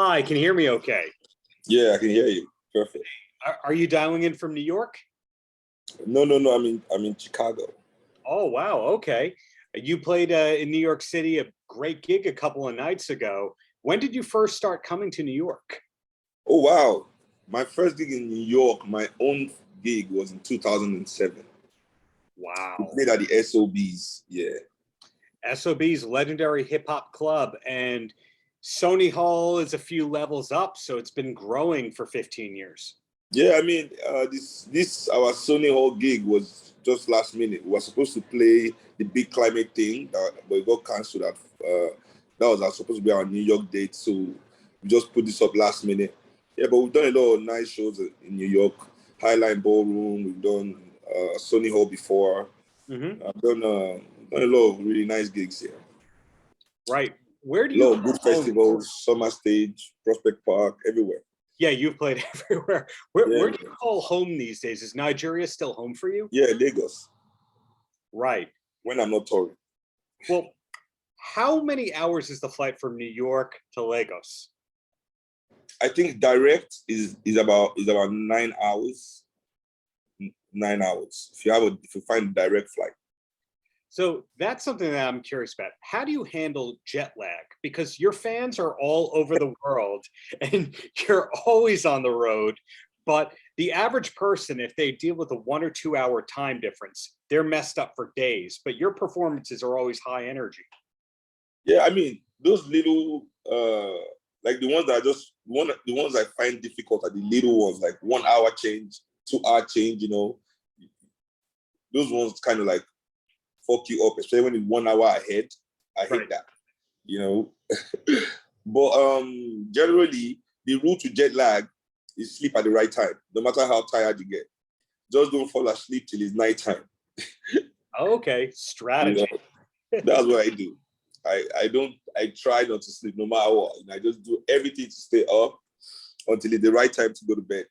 Hi, can you hear me okay? Yeah, I can hear you. Perfect. Are you dialing in from New York? No. I'm in Chicago. Oh, wow. Okay. You played in New York City, a great gig a couple of nights ago. When did you first start coming to New York? Oh wow. My first gig in New York, my own gig was in 2007. We Wow. played at the SOBs. Yeah. SOB's legendary hip hop club, and Sony Hall is a few levels up, so it's been growing for 15 years. Yeah, I mean, this our Sony Hall gig was just last minute. We were supposed to play the big climate thing, but it got cancelled. That was supposed to be our New York date, so we just put this up last minute. Yeah, but we've done a lot of nice shows in New York, Highline Ballroom. We've done Sony Hall before. Mm-hmm. I've done a lot of really nice gigs here. Right. Where do A you lot of good festivals, Summer Stage, Prospect Park, everywhere. Yeah, you've played everywhere. Where do you call home these days? Is Nigeria still home for you? Yeah, Lagos. Right. When I'm not touring. Well, how many hours is the flight from New York to Lagos? I think direct is about 9 hours. 9 hours. If you find a direct flight. So that's something that I'm curious about. How do you handle jet lag? Because your fans are all over the world and you're always on the road. But the average person, if they deal with a 1 or 2 hour time difference, they're messed up for days. But your performances are always high energy. Yeah, I mean, those little like the ones that the ones I find difficult are the little ones, like 1 hour change, 2 hour change, Those ones kind of like fuck you up, especially when it's 1 hour ahead. I hate that, But generally, the rule to jet lag is sleep at the right time, no matter how tired you get. Just don't fall asleep till it's nighttime. Okay, strategy. That's what I do. I try not to sleep no matter what. I just do everything to stay up until it's the right time to go to bed,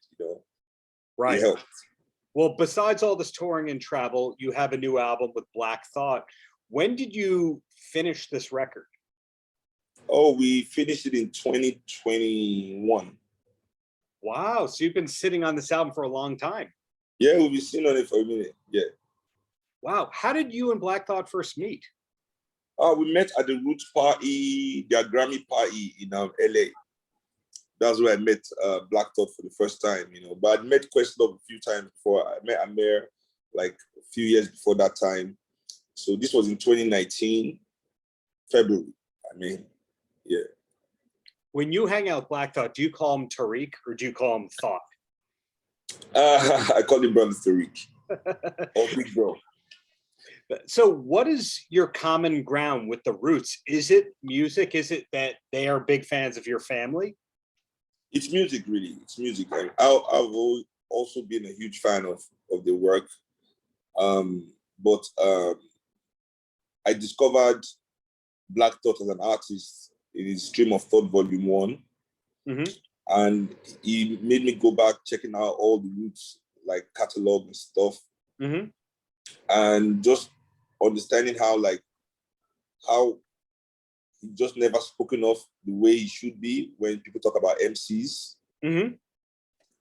Right. It helps. Well, besides all this touring and travel, you have a new album with Black Thought. When did you finish this record? Oh, we finished it in 2021. Wow. So you've been sitting on this album for a long time. Yeah, we've been sitting on it for a minute. Yeah. Wow. How did you and Black Thought first meet? We met at the Roots party, their Grammy party in LA. That's where I met Black Thought for the first time, But I'd met Questlove a few times before. I met Amir like a few years before that time. So this was in 2019, February. Yeah. When you hang out with Black Thought, do you call him Tariq or do you call him Thought? I call him brother Tariq. Or Big Bro. So what is your common ground with the Roots? Is it music? Is it that they are big fans of your family? It's music, really. It's music. I've also been a huge fan of the work. But I discovered Black Thought as an artist in his Stream of Thought Volume 1. Mm-hmm. And he made me go back checking out all the Roots, like catalog and stuff. Mm-hmm. And just understanding how he just never spoken of the way he should be when people talk about MCs. Mm-hmm.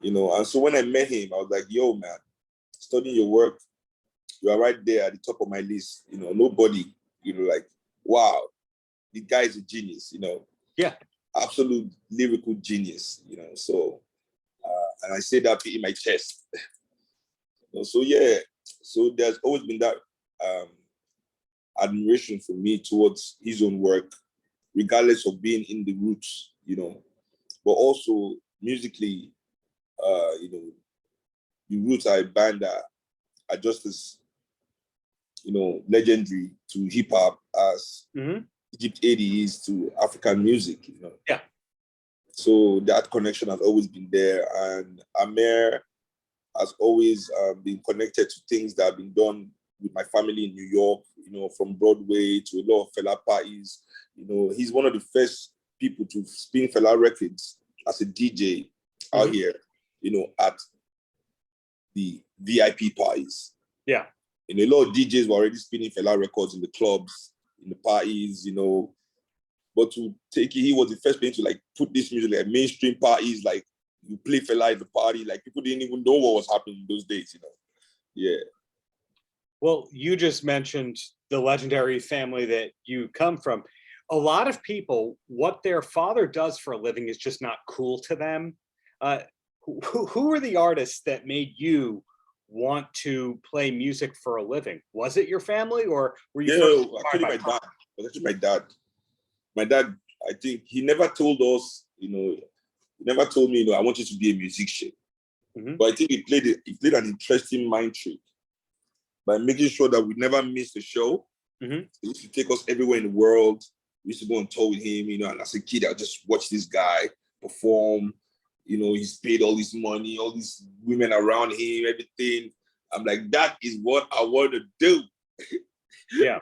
And so when I met him, I was like, yo, man, studying your work, you are right there at the top of my list. Nobody, like, wow, the guy is a genius, Yeah. Absolute lyrical genius, So, and I say that in my chest. So, yeah. So there's always been that admiration for me towards his own work, regardless of being in the Roots, But also musically, the Roots are a band that are just as, legendary to hip hop as Egypt 80 is to African music, Yeah. So that connection has always been there. And Amir has always been connected to things that have been done with my family in New York, from Broadway to a lot of Fela parties. He's one of the first people to spin Fela records as a DJ out here, at the VIP parties. Yeah. A lot of DJs were already spinning Fela records in the clubs, in the parties, But to take it, he was the first person to like put this music like mainstream parties, like you play Fela at the party, like people didn't even know what was happening in those days, you know. Yeah. Well, you just mentioned the legendary family that you come from. A lot of people, what their father does for a living is just not cool to them. Who are the artists that made you want to play music for a living? Was it your family, or were you first actually my dad. It was actually my dad. My dad, I think he never told us, you know, he never told me, you know, I want you to be a musician. Mm-hmm. But I think he played an interesting mind trick by making sure that we never miss the show. Mm-hmm. He used to take us everywhere in the world. We used to go on tour with him, you know, and as a kid, I just watch this guy perform. You know, he's paid all this money, all these women around him, everything. I'm like, that is what I want to do. Yeah.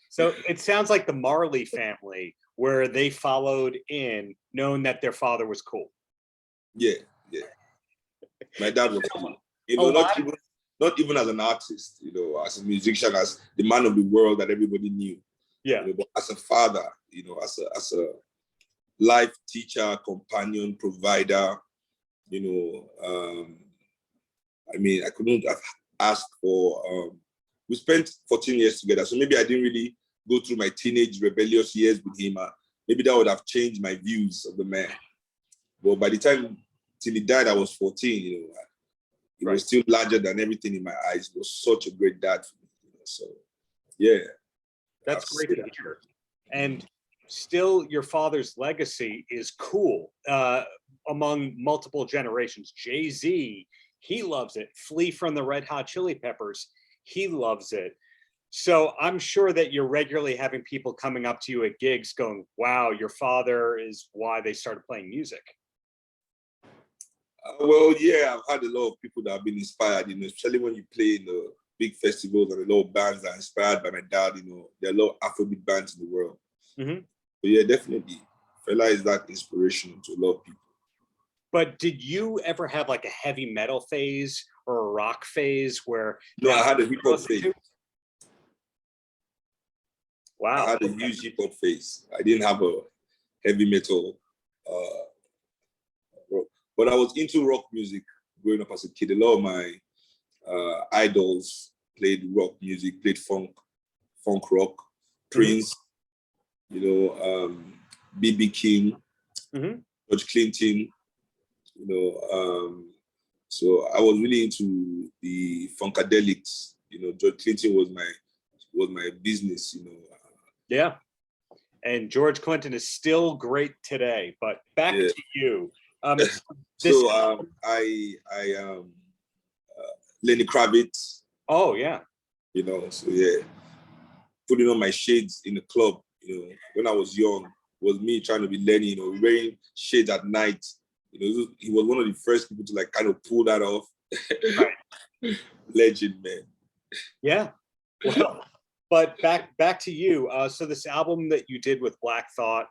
So it sounds like the Marley family, where they followed in, knowing that their father was cool. Yeah. My dad was cool. You know, not even as an artist, you know, as a musician, as the man of the world that everybody knew. Yeah. You know, but as a father, you know, as a life teacher, companion, provider, you know, I mean, I couldn't have asked for, we spent 14 years together. So maybe I didn't really go through my teenage rebellious years with him. Maybe that would have changed my views of the man. But by the time till he died, I was 14, you know, he was still larger than everything in my eyes. He was such a great dad for me. You know, so, yeah. That's great to hear. And still, your father's legacy is cool among multiple generations. Jay-Z, he loves it. Flea from the Red Hot Chili Peppers, he loves it. So I'm sure that you're regularly having people coming up to you at gigs going, wow, your father is why they started playing music. Well, yeah, I've had a lot of people that have been inspired, you know, especially when you play in the big festivals and a lot of bands that are inspired by my dad, you know, there are a lot of Afrobeat bands in the world. Mm-hmm. But yeah, definitely. Fela is that inspiration to a lot of people. But did you ever have like a heavy metal phase or a rock phase where... No, I had a hip hop phase. Wow. I had a huge hip hop phase. I didn't have a heavy metal rock. But I was into rock music growing up as a kid. A lot of my idols played rock music, played funk rock, Prince, you know, B.B. King, George Clinton, you know. So I was really into the funkadelics. You know, George Clinton was my business. You know. Yeah, and George Clinton is still great today. But back to you. So Lenny Kravitz. Oh yeah. You know, so yeah, putting on my shades in the club. You know, when I was young, was me trying to be Lenny. You know, wearing shades at night. You know, he was one of the first people to like kind of pull that off. Right. Legend, man. Yeah. Well, but back to you. So this album that you did with Black Thought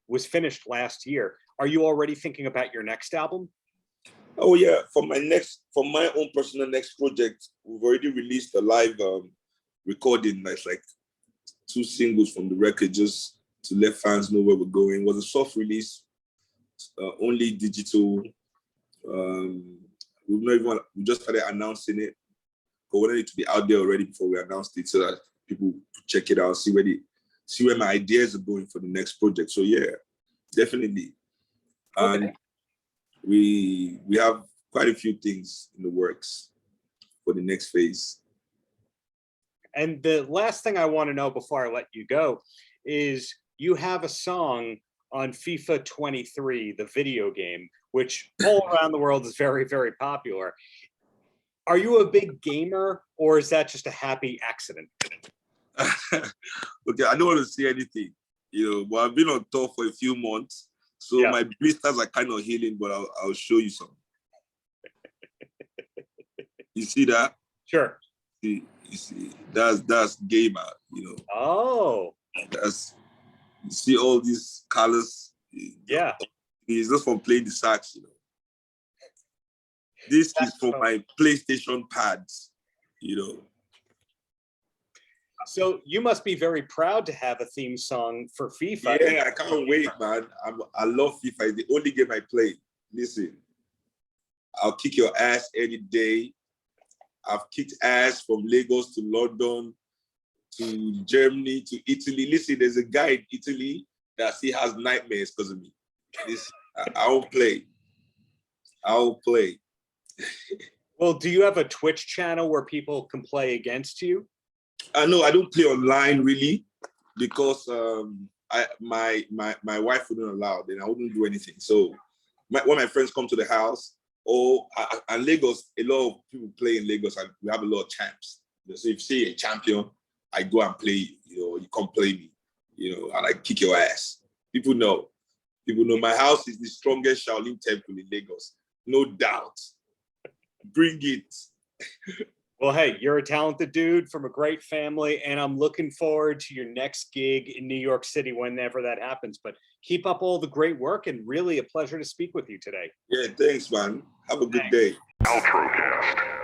was finished last year. Are you already thinking about your next album? Oh yeah, for my own personal next project, we've already released a live recording that's like 2 singles from the record, just to let fans know where we're going. It was a soft release, only digital. We just started announcing it, but we wanted it to be out there already before we announced it, so that people could check it out, see where my ideas are going for the next project. So yeah, definitely. Okay. And we have quite a few things in the works for the next phase. And the last thing I want to know before I let you go is you have a song on FIFA 23, the video game, which all around the world is very, very popular. Are you a big gamer, or is that just a happy accident? Okay, I don't want to say anything, you know, but I've been on tour for a few months, so my blisters are kind of healing, but I'll show you some. You see that? Sure. You see, that's gamer, you know. Oh. You see all these colors. Yeah. It's just from playing the sax, you know. This is from my PlayStation pads, you know. So you must be very proud to have a theme song for FIFA. Yeah, I can't wait, man. I love FIFA. It's the only game I play. Listen, I'll kick your ass any day. I've kicked ass from Lagos to London to Germany to Italy. Listen, there's a guy in Italy that still has nightmares because of me. Listen, I'll play. I'll play. Well, do you have a Twitch channel where people can play against you? No, I don't play online really because my wife wouldn't allow. Then I wouldn't do anything. So when my friends come to the house, and Lagos, a lot of people play in Lagos, and we have a lot of champs. So if you see a champion, I go and play you. You know, you come play me. You know, and I kick your ass. People know. People know my house is the strongest Shaolin temple in Lagos, no doubt. Bring it. Well, hey, you're a talented dude from a great family, and I'm looking forward to your next gig in New York City whenever that happens. But keep up all the great work, and really a pleasure to speak with you today. Yeah, thanks, man. Have a good day. Paltrocast.